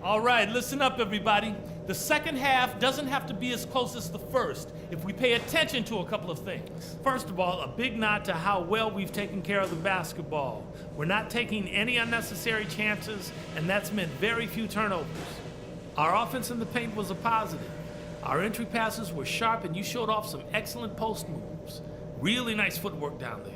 All right, listen up, everybody. The second half doesn't have to be as close as the first if we pay attention to a couple of things. First of all, a big nod to how well we've taken care of the basketball. We're not taking any unnecessary chances, and that's meant very few turnovers. Our offense in the paint was a positive. Our entry passes were sharp, and you showed off some excellent post moves. Really nice footwork down there.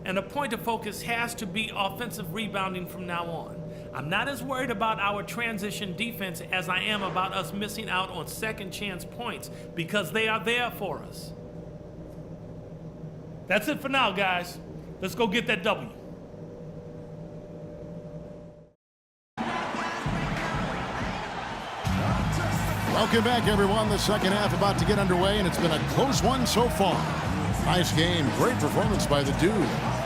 And a point of focus has to be offensive rebounding from now on. I'm not as worried about our transition defense as I am about us missing out on second chance points because they are there for us. That's it for now, guys. Let's go get that W. Welcome back, everyone. The second half about to get underway, and it's been a close one so far. Nice game. Great performance by the dude.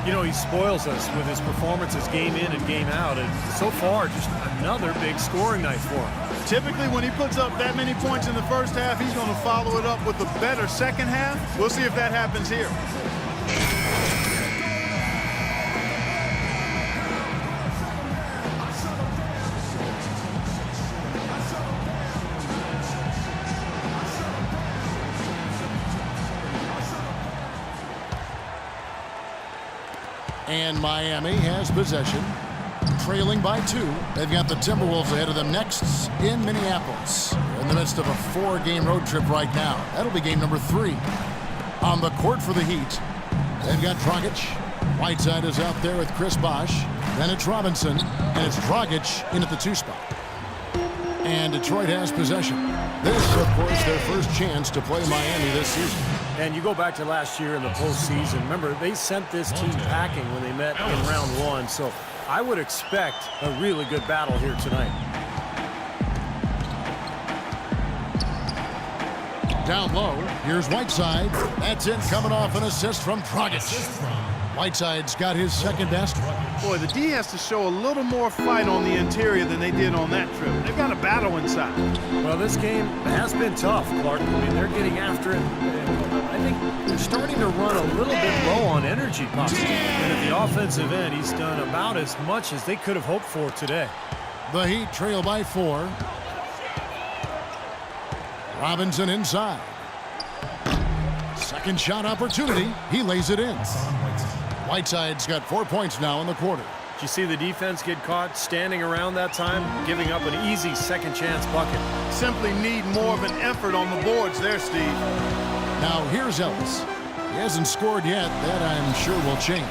You know, he spoils us with his performances game in and game out. And so far, just another big scoring night for him. Typically, when he puts up that many points in the first half, he's going to follow it up with a better second half. We'll see if that happens here. And Miami has possession, trailing by 2. They've got the Timberwolves ahead of them next in Minneapolis. They're in the midst of a 4-game road trip right now. That'll be game number 3. On the court for the Heat, they've got Dragic. Whiteside is out there with Chris Bosh. Then it's Robinson, and it's Dragic in at the 2 spot. And Detroit has possession. This, of course, their first chance to play Miami this season. And you go back to last year in the postseason. Remember, they sent this team packing when they met in round 1. So I would expect a really good battle here tonight. Down low, here's Whiteside. That's it, coming off an assist from Dragic. Whiteside's got his second basket. Boy, the D has to show a little more fight on the interior than they did on that trip. They've got a battle inside. Well, this game has been tough, Clark. I mean, they're getting after it. I think they're starting to run a little bit low on energy, possibly. And at the offensive end, he's done about as much as they could have hoped for today. The Heat trail by 4. Robinson inside. Second shot opportunity. He lays it in. Whiteside's got 4 points now in the quarter. Did you see the defense get caught standing around that time, giving up an easy second chance bucket? Simply need more of an effort on the boards there, Steve. Now here's Ellis. He hasn't scored yet. That I'm sure will change.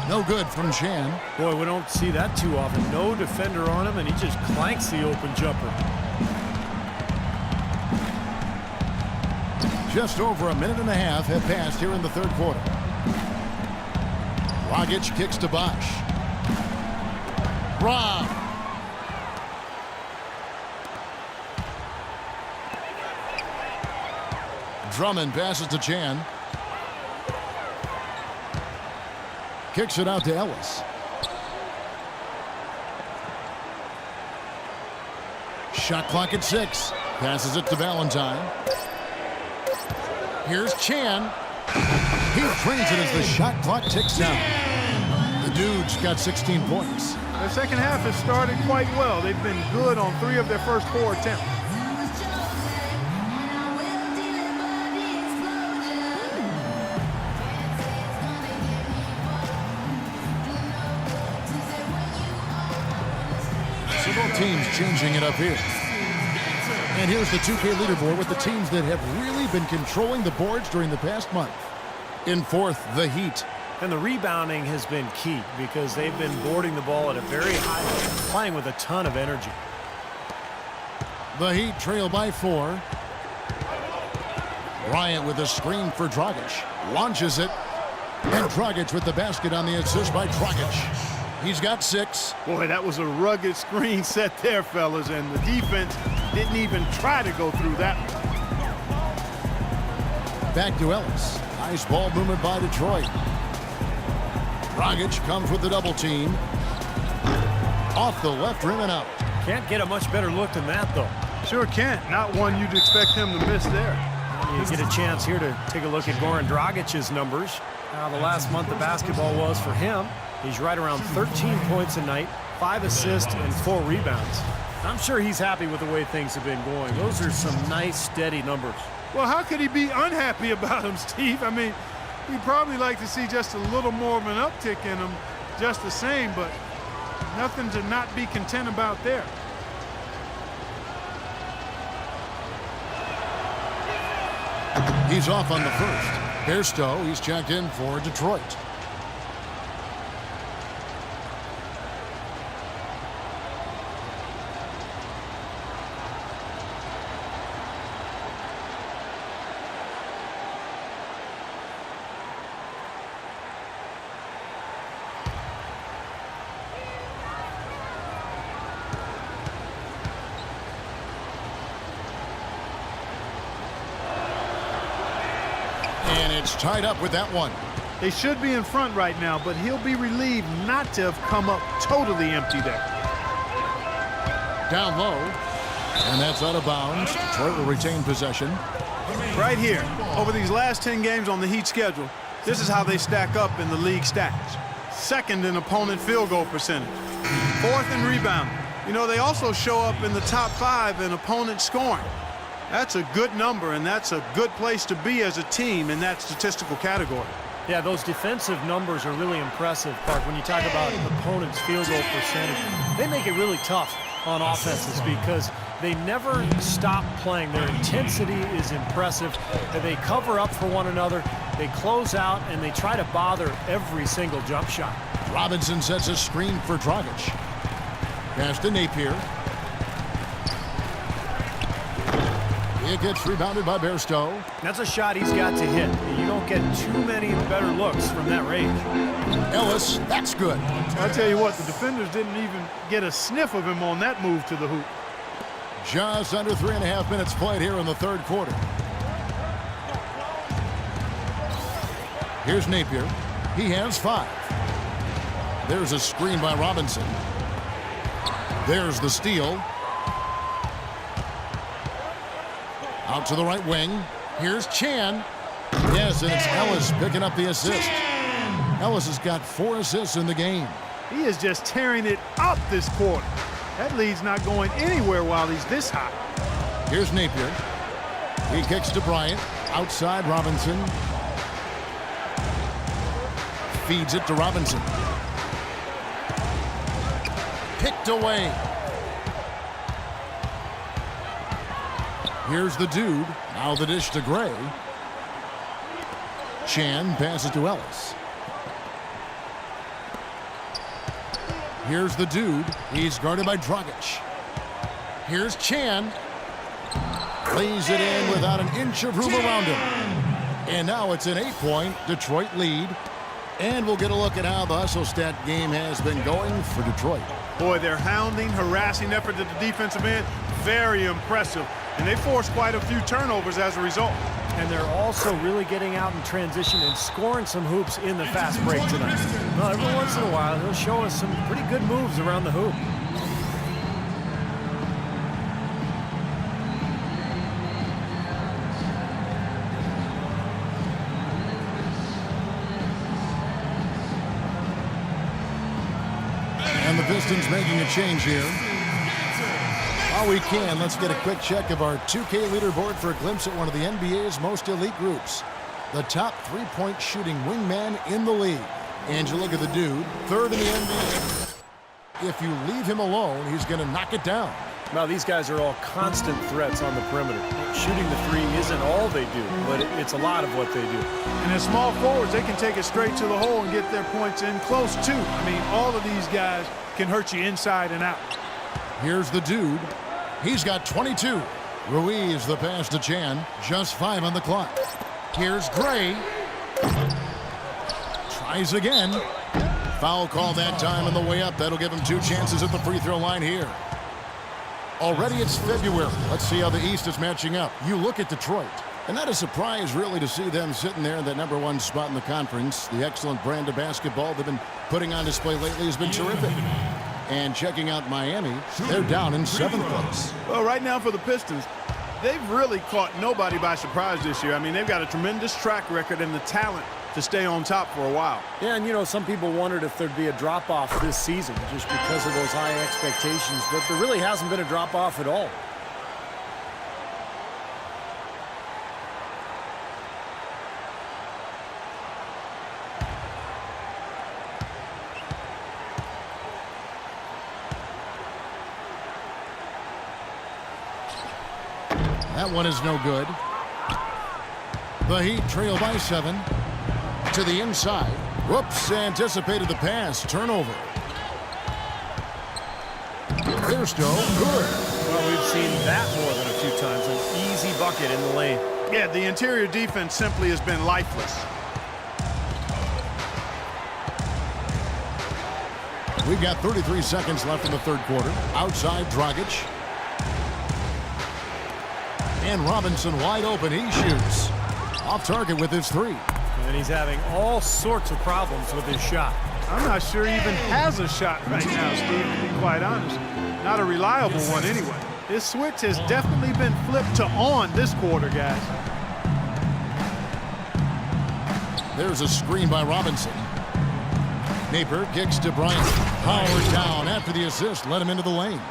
No good from Chan. Boy, we don't see that too often. No defender on him, and he just clanks the open jumper. Just over a minute and a half have passed here in the third quarter. Dragic kicks to Bosh. Rob. Drummond passes to Chan. Kicks it out to Ellis. Shot clock at 6. Passes it to Valentine. Here's Chan. He drains it as the shot clock ticks down. The dude's got 16 points. Their second half has started quite well. They've been good on 3 of their first 4 attempts. So both teams changing it up here. And here's the 2K leaderboard with the teams that have really been controlling the boards during the past month. In 4th, the Heat. And the rebounding has been key because they've been boarding the ball at a very high level, playing with a ton of energy. The Heat trail by 4. Bryant with a screen for Dragic. Launches it. And Dragic with the basket on the assist by Dragic. He's got 6. Boy, that was a rugged screen set there, fellas, and the defense didn't even try to go through that one. Back to Ellis. Nice ball movement by Detroit. Dragic comes with the double team. Off the left rim and out. Can't get a much better look than that, though. Sure can't. Not one you'd expect him to miss there. You get a chance here to take a look at Goran Dragic's numbers. How the last month of basketball was for him. He's right around 13 points a night, 5 assists, and 4 rebounds. I'm sure he's happy with the way things have been going. Those are some nice, steady numbers. Well, how could he be unhappy about him, Steve? I mean, he'd probably like to see just a little more of an uptick in him, just the same, but nothing to not be content about there. He's off on the first. Bairstow, he's checked in for Detroit. It's tied up with that one. They should be in front right now, but he'll be relieved not to have come up totally empty there. Down low, and that's out of bounds. Detroit will retain possession. Right here, over these last 10 games on the Heat schedule, this is how they stack up in the league stats. Second in opponent field goal percentage. Fourth in rebound. You know, they also show up in the top 5 in opponent scoring. That's a good number, and that's a good place to be as a team in that statistical category. Yeah, those defensive numbers are really impressive, Clark. When you talk about opponents' field goal percentage, they make it really tough on offenses because they never stop playing. Their intensity is impressive. They cover up for one another, they close out, and they try to bother every single jump shot. Robinson sets a screen for Dragic. Pass to Napier. It gets rebounded by Bairstow. That's a shot he's got to hit. You don't get too many better looks from that range. Ellis, that's good. I'll tell you what, the defenders didn't even get a sniff of him on that move to the hoop. Just under 3.5 minutes played here in the third quarter. Here's Napier. He has 5. There's a screen by Robinson. There's the steal. Out to the right wing. Here's Chan. Yes, and it's Ellis picking up the assist. Ellis has got 4 assists in the game. He is just tearing it up this quarter. That lead's not going anywhere while he's this hot. Here's Napier. He kicks to Bryant. Outside Robinson. Feeds it to Robinson. Picked away. Here's the dude. Now the dish to Gray. Chan passes to Ellis. Here's the dude. He's guarded by Dragic. Here's Chan. Lays it in without an inch of room around him. And now it's an 8-point Detroit lead. And we'll get a look at how the hustle stat game has been going for Detroit. Boy, their hounding, harassing effort at the defensive end, very impressive. And they forced quite a few turnovers as a result. And they're also really getting out in transition and scoring some hoops in the fast break tonight. Well, every once in a while, he'll show us some pretty good moves around the hoop. And the Pistons making a change here. While we can, let's get a quick check of our 2K leaderboard for a glimpse at one of the NBA's most elite groups. The top three-point shooting wingman in the league. And you look at the dude, third in the NBA. If you leave him alone, he's going to knock it down. Now, these guys are all constant threats on the perimeter. Shooting the three isn't all they do, but it's a lot of what they do. And as small forwards, they can take it straight to the hole and get their points in close too. I mean, all of these guys can hurt you inside and out. Here's the dude. He's got 22. Ruiz the pass to Chan. Just 5 on the clock. Here's Gray. Tries again. Foul call that time on the way up. That'll give him 2 chances at the free throw line here. Already it's February. Let's see how the East is matching up. You look at Detroit. And not a surprise, really, to see them sitting there in that #1 spot in the conference. The excellent brand of basketball they've been putting on display lately has been terrific. And checking out Miami, they're down in 7th place. Well, right now for the Pistons, they've really caught nobody by surprise this year. I mean, they've got a tremendous track record, and the talent to stay on top for a while. Yeah, and you know, some people wondered if there'd be a drop-off this season just because of those high expectations, but there really hasn't been a drop-off at all. That one is no good. The Heat trail by 7. To the inside. Whoops, anticipated the pass. Turnover. Bairstow, good. Well, we've seen that more than a few times. An easy bucket in the lane. Yeah, the interior defense simply has been lifeless. We've got 33 seconds left in the third quarter. Outside, Dragic. And Robinson wide open. He shoots. Off target with his 3. And he's having all sorts of problems with his shot. I'm not sure he even has a shot right now, Steve, to be quite honest. Not a reliable one anyway. His switch has definitely been flipped to on this quarter, guys. There's a screen by Robinson. Napier kicks to Bryant. Howard down after the assist. Let him into the lane.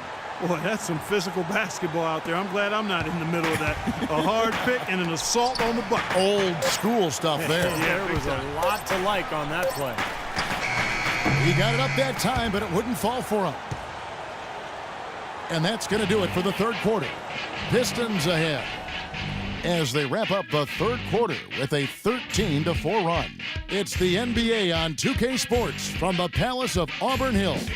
Boy, that's some physical basketball out there. I'm glad I'm not in the middle of that. A hard pick and an assault on the bucket. Old school stuff there. There was a lot to like on that play. He got it up that time, but it wouldn't fall for him. And that's going to do it for the third quarter. Pistons ahead as they wrap up the third quarter with a 13-4 run. It's the NBA on 2K Sports from the Palace of Auburn Hills.